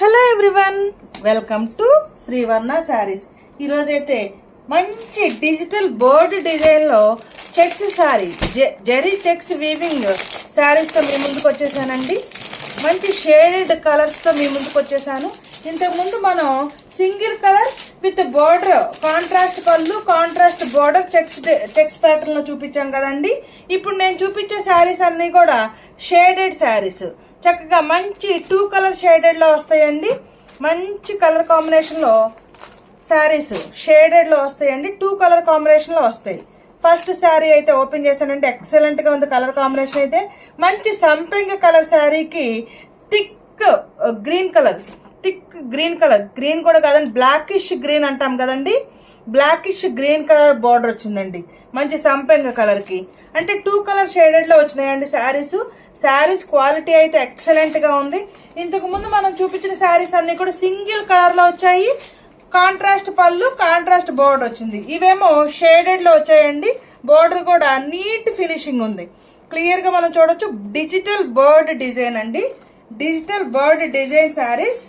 Hello everyone, welcome to Srivarna saris. ఈరోజైతే మంచి digital board డిజైన్లో checks sari, zari checks weaving శారీస్తో మీ ముందుకు వచ్చేసానండి. మంచి షేడెడ్ కలర్స్తో మీ ముందుకు వచ్చేసాను. ఇంతకుముందు మనం single colour with border, contrast పళ్ళు, కాంట్రాస్ట్ బోర్డర్ చెక్స్ ప్యాటర్న్ లో చూపించాం కదండి. ఇప్పుడు నేను చూపించే శారీస్ అన్ని కూడా షేడెడ్ శారీస్. చక్కగా మంచి 2 కలర్ షేడెడ్ లో వస్తాయండి. మంచి కలర్ కాంబినేషన్ లో శారీస్ షేడెడ్ లో వస్తాయండి. 2 కలర్ కాంబినేషన్ లో వస్తాయి. ఫస్ట్ శారీ అయితే ఓపెన్ చేశానండి. ఎక్సలెంట్ గా ఉంది కలర్ కాంబినేషన్ అయితే. మంచి సంపెంగ కలర్ శారీకి థిక్ గ్రీన్ కలర్, గ్రీన్ కూడా కాదండి, బ్లాకిష్ గ్రీన్ అంటాం కదండి. బ్లాకిష్ గ్రీన్ కలర్ బార్డర్ వచ్చిందండి. మంచి సంపెంగ కలర్ కి అంటే 2 కలర్ షేడెడ్ లో వచ్చినాయండి శారీస్ క్వాలిటీ అయితే ఎక్సలెంట్ గా ఉంది. ఇంతకు ముందు మనం చూపించిన శారీస్ అన్ని కూడా సింగిల్ కలర్ లో వచ్చాయి. కాంట్రాస్ట్ పళ్ళు, కాంట్రాస్ట్ బోర్డర్ వచ్చింది. ఇవేమో షేడెడ్ లో వచ్చాయండి. బోర్డర్ కూడా నీట్ ఫినిషింగ్ ఉంది. క్లియర్ గా మనం చూడొచ్చు. డిజిటల్ బర్డ్ డిజైన్ అండి. డిజిటల్ బర్డ్ డిజైన్ శారీస్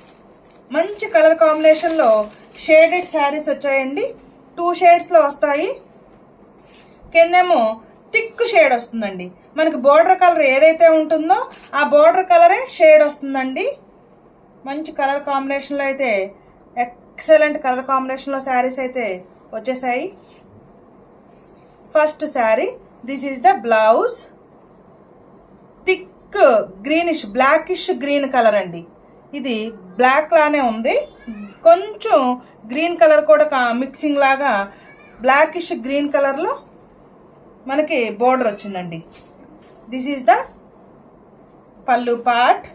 మంచి కలర్ కాంబినేషన్ లో షేడెడ్ శారీస్ వచ్చాయండి. 2 షేడ్స్ లో వస్తాయి. కిందేమో థిక్ షేడ్ వస్తుందండి. మనకి బోర్డర్ కలర్ ఏదైతే ఉంటుందో ఆ బోర్డర్ కలరే షేడ్ వస్తుందండి. మంచి కలర్ కాంబినేషన్ లో అయితే ఎక్సలెంట్ కలర్ కాంబినేషన్ లో శారీస్ అయితే వచ్చేసాయి. First sari, this is the blouse. Thick greenish, blackish green colour అండి. ఇది బ్లాక్ లానే ఉంది. కొంచెం గ్రీన్ కలర్ కూడా మిక్సింగ్ లాగా బ్లాకిష్ గ్రీన్ కలర్ లో మనకి బోర్డర్ వచ్చిందండి. దిస్ ఈస్ ద పళ్ళు పార్ట్.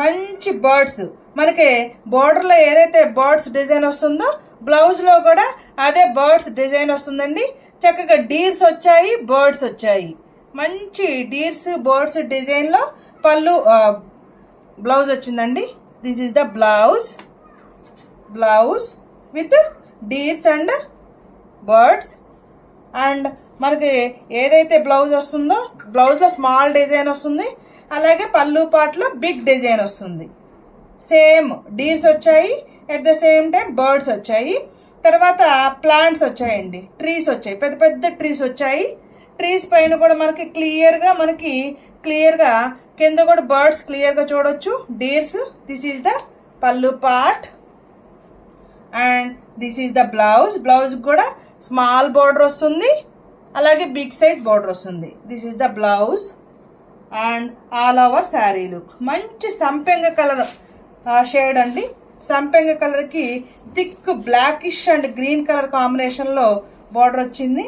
మంచి బర్డ్స్, మనకి బోర్డర్ లో ఏదైతే బర్డ్స్ డిజైన్ వస్తుందో బ్లౌజ్ లో కూడా అదే బర్డ్స్ డిజైన్ వస్తుందండి. చక్కగా డీర్స్ వచ్చాయి, బర్డ్స్ వచ్చాయి. మంచి డీర్స్ బర్డ్స్ డిజైన్ లో పళ్ళు బ్లౌజ్ వచ్చిందండి. This is the blouse with deers and birds. And మనకి ఏదైతే బ్లౌజ్ వస్తుందో బ్లౌజ్ లో స్మాల్ డిజైన్ వస్తుంది. అలాగే పళ్ళు పార్ట్ లో బిగ్ డిజైన్ వస్తుంది. సేమ్ డీర్స్ వచ్చాయి, at the same time birds వచ్చాయి. తర్వాత ప్లాంట్స్ వచ్చాయండి, ట్రీస్ వచ్చాయి, పెద్ద పెద్ద ట్రీస్ వచ్చాయి. ట్రీస్ పైన కూడా మనకి క్లియర్ గా కింద కూడా బర్డ్స్ క్లియర్ గా చూడొచ్చు, డీర్స్. దిస్ ఈస్ ద పళ్ళు part and this is the blouse కూడా స్మాల్ బోర్డర్ వస్తుంది, అలాగే బిగ్ సైజ్ బోర్డర్ వస్తుంది. This is the blouse and all over sari look. మంచి సంపెంగ కలర్ షేడ్ అండి. సంపెంగ కలర్ కి thick blackish and green colour combination లో బోర్డర్ వచ్చింది.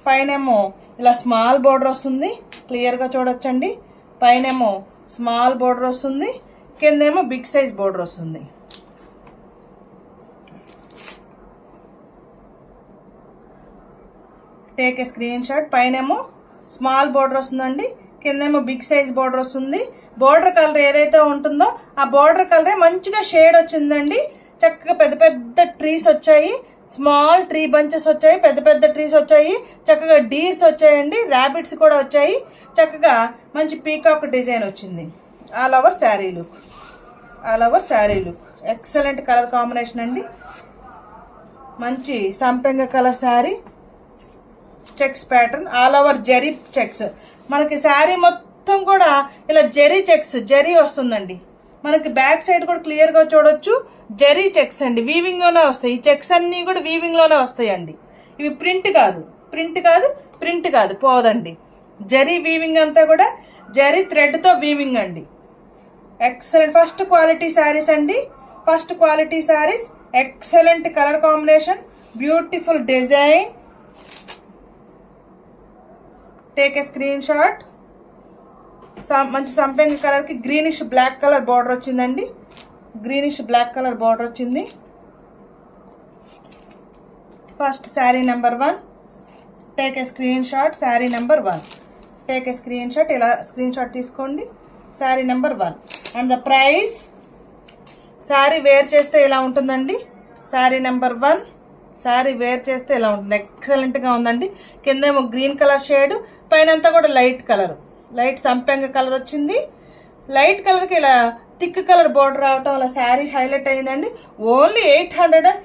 పైనేమో ఇలా స్మాల్ బోర్డర్ వస్తుంది, క్లియర్ గా చూడొచ్చండి. పైనేమో స్మాల్ బోర్డర్ వస్తుంది, కిందేమో బిగ్ సైజ్ బోర్డర్ వస్తుంది. Take a screenshot. పైనేమో స్మాల్ బోర్డర్ వస్తుందండి, కిందేమో బిగ్ సైజ్ బోర్డర్ వస్తుంది. బోర్డర్ కలర్ ఏదైతే ఉంటుందో ఆ బోర్డర్ కలరే మంచిగా షేడ్ వచ్చిందండి. చక్కగా పెద్ద పెద్ద ట్రీస్ వచ్చాయి, స్మాల్ ట్రీ బంచెస్ వచ్చాయి, పెద్ద పెద్ద ట్రీస్ వచ్చాయి. చక్కగా డీర్స్ వచ్చాయండి, ర్యాబిట్స్ కూడా వచ్చాయి. చక్కగా మంచి పీకాక్ డిజైన్ వచ్చింది. All over sari look excellent colour combination అండి. మంచి సంపెంగ colour sari, checks pattern, all over zari checks. మనకి శారీ మొత్తం కూడా ఇలా జెరీ వస్తుందండి. మనకి బ్యాక్ సైడ్ కూడా క్లియర్ గా చూడొచ్చు. జెరీ చెక్స్ అండి, వీవింగ్ లోనే వస్తాయి. ఈ చెక్స్ అన్ని కూడా వీవింగ్ లోనే వస్తాయండి. ఇవి ప్రింట్ కాదు పోదండి. జెరీ వీవింగ్ అంతా కూడా జెరీ థ్రెడ్ తో వీవింగ్ అండి. Excellent first quality saris, excellent colour combination, beautiful design. Take a screenshot. మంచి సంపెంగ కలర్ కి గ్రీనిష్ బ్లాక్ కలర్ బార్డర్ వచ్చిందండి. First sari number 1. Take a screenshot. Sari number 1 take a screenshot. ఇలా screenshot తీసుకోండి. Sari number 1 and the price. Sari wear చేస్తే ఇలా ఉంటుందండి. Sari number 1 sari wear చేస్తే ఇలా ఉంటుంది. ఎక్సలెంట్ గా ఉందండి. కిందేమో గ్రీన్ కలర్ షేడ్, పైన అంతా కూడా లైట్ సంపెంగ కలర్ వచ్చింది. లైట్ కలర్ కి ఇలా థిక్ కలర్ బోర్డర్ రావటం వల్ల శారీ హైలైట్ అయిందండి. ఓన్లీ 840